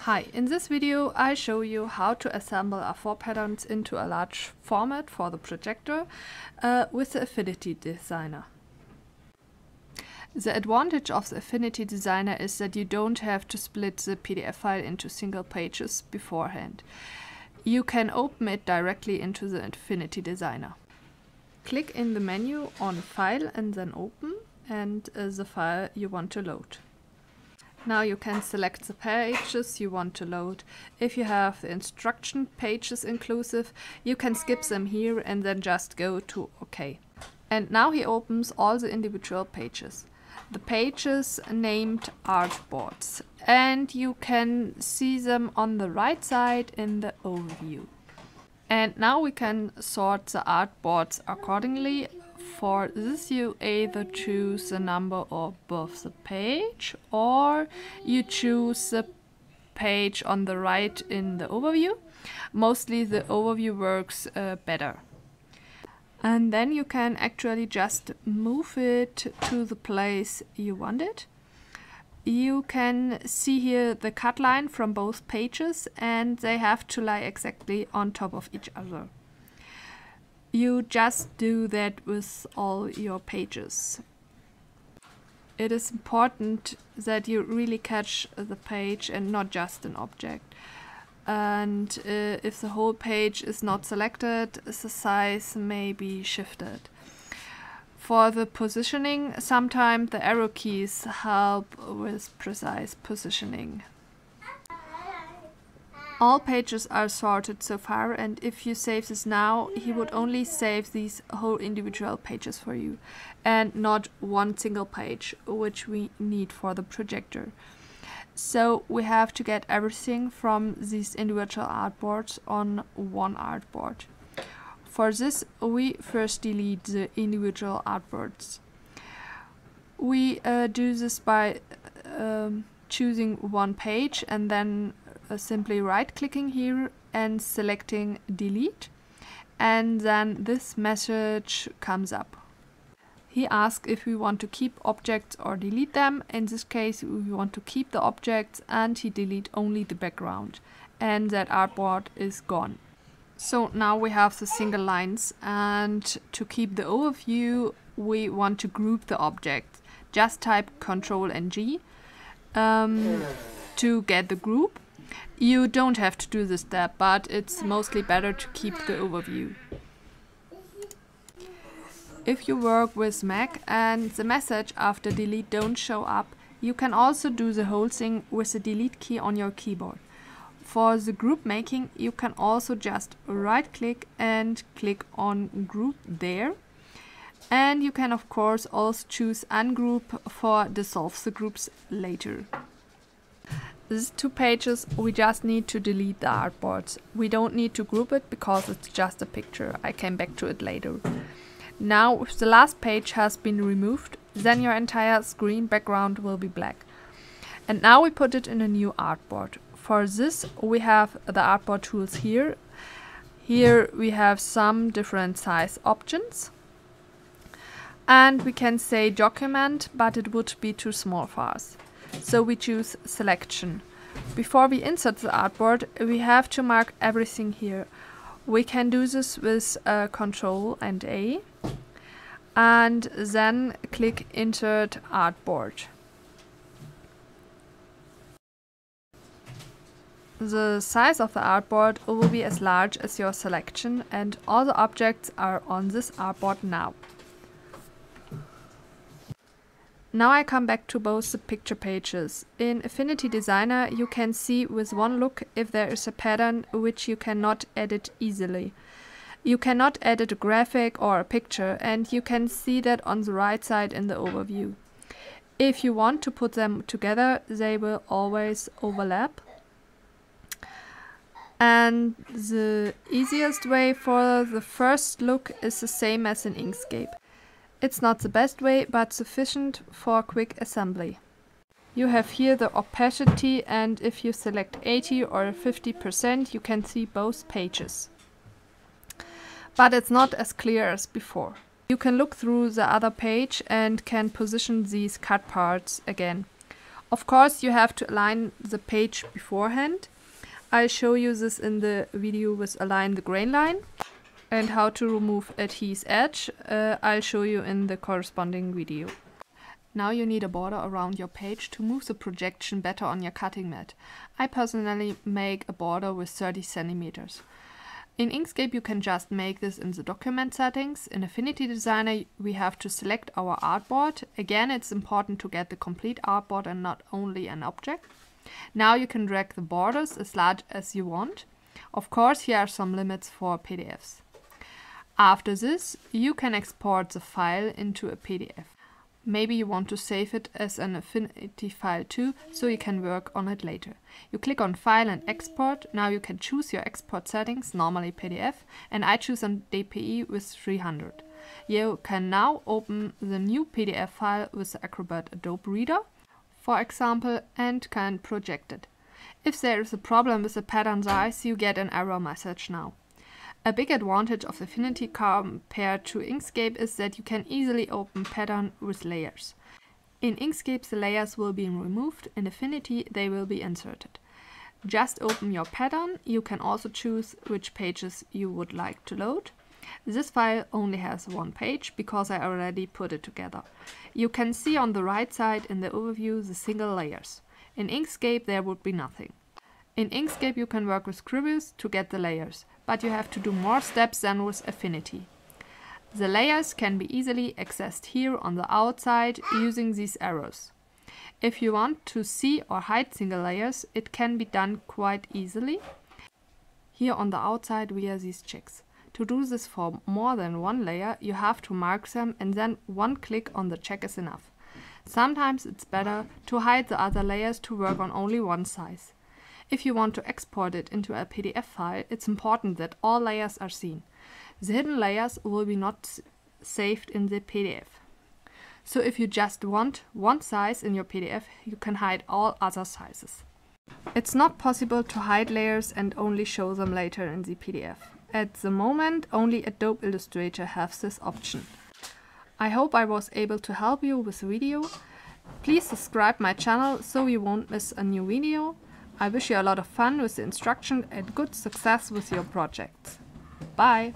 Hi, in this video I show you how to assemble A4 patterns into a large format for the projector with the Affinity Designer. The advantage of the Affinity Designer is that you don't have to split the PDF file into single pages beforehand. You can open it directly into the Affinity Designer. Click in the menu on File and then Open and the file you want to load. Now you can select the pages you want to load. If you have the instruction pages inclusive, you can skip them here and then just go to OK. And now he opens all the individual pages. The pages named artboards, and you can see them on the right side in the overview. And now we can sort the artboards accordingly. For this you either choose the number above the page or you choose the page on the right in the overview. Mostly the overview works better. And then you can actually just move it to the place you want it. You can see here the cut line from both pages and they have to lie exactly on top of each other. You just do that with all your pages. It is important that you really catch the page and not just an object. And if the whole page is not selected, the size may be shifted. For the positioning, sometimes the arrow keys help with precise positioning. All pages are sorted so far, and if you save this now, he would only save these whole individual pages for you and not one single page, which we need for the projector. So we have to get everything from these individual artboards on one artboard. For this, we first delete the individual artboards. We do this by choosing one page and then simply right-clicking here and selecting delete, and then this message comes up. He asks if we want to keep objects or delete them. In this case we want to keep the objects, and he delete only the background, and that artboard is gone. So now we have the single lines, and to keep the overview we want to group the objects. Just type Ctrl and G to get the group. You don't have to do this step, but it's mostly better to keep the overview. If you work with Mac and the message after delete don't show up, you can also do the whole thing with the delete key on your keyboard. For the group making, you can also just right click and click on group there. And you can of course also choose ungroup for dissolve the groups later. These two pages we just need to delete the artboards. We don't need to group it because it's just a picture. I came back to it later. Now if the last page has been removed, then your entire screen background will be black. And now we put it in a new artboard. For this we have the artboard tools here. Here we have some different size options. And we can say document, but it would be too small for us. So we choose selection. Before we insert the artboard, we have to mark everything here. We can do this with Ctrl and A and then click Insert Artboard. The size of the artboard will be as large as your selection, and all the objects are on this artboard now. Now I come back to both the picture pages. In Affinity Designer you can see with one look if there is a pattern which you cannot edit easily. You cannot edit a graphic or a picture, and you can see that on the right side in the overview. If you want to put them together, they will always overlap. And the easiest way for the first look is the same as in Inkscape. It's not the best way, but sufficient for quick assembly. You have here the opacity, and if you select 80 or 50% you can see both pages. But it's not as clear as before. You can look through the other page and can position these cut parts again. Of course, you have to align the page beforehand. I'll show you this in the video with Align the Grain Line. And how to remove adhese edge, I'll show you in the corresponding video. Now you need a border around your page to move the projection better on your cutting mat. I personally make a border with 30 centimeters. In Inkscape you can just make this in the document settings. In Affinity Designer we have to select our artboard. Again, it's important to get the complete artboard and not only an object. Now you can drag the borders as large as you want. Of course, here are some limits for PDFs. After this, you can export the file into a PDF. Maybe you want to save it as an Affinity file too, so you can work on it later. You click on File and Export. Now you can choose your export settings, normally PDF, and I choose on DPI with 300. You can now open the new PDF file with the Acrobat Adobe Reader, for example, and can project it. If there is a problem with the pattern size, you get an error message now. A big advantage of Affinity compared to Inkscape is that you can easily open pattern with layers. In Inkscape the layers will be removed, in Affinity they will be inserted. Just open your pattern. You can also choose which pages you would like to load. This file only has one page because I already put it together. You can see on the right side in the overview the single layers. In Inkscape there would be nothing. In Inkscape you can work with scribbles to get the layers, but you have to do more steps than with Affinity. The layers can be easily accessed here on the outside using these arrows. If you want to see or hide single layers, it can be done quite easily. Here on the outside we have these checks. To do this for more than one layer, you have to mark them and then one click on the check is enough. Sometimes it's better to hide the other layers to work on only one size. If you want to export it into a PDF file, it's important that all layers are seen. The hidden layers will be not saved in the PDF. So if you just want one size in your PDF, you can hide all other sizes. It's not possible to hide layers and only show them later in the PDF. At the moment, only Adobe Illustrator has this option. I hope I was able to help you with the video. Please subscribe my channel so you won't miss a new video. I wish you a lot of fun with the instruction and good success with your projects. Bye!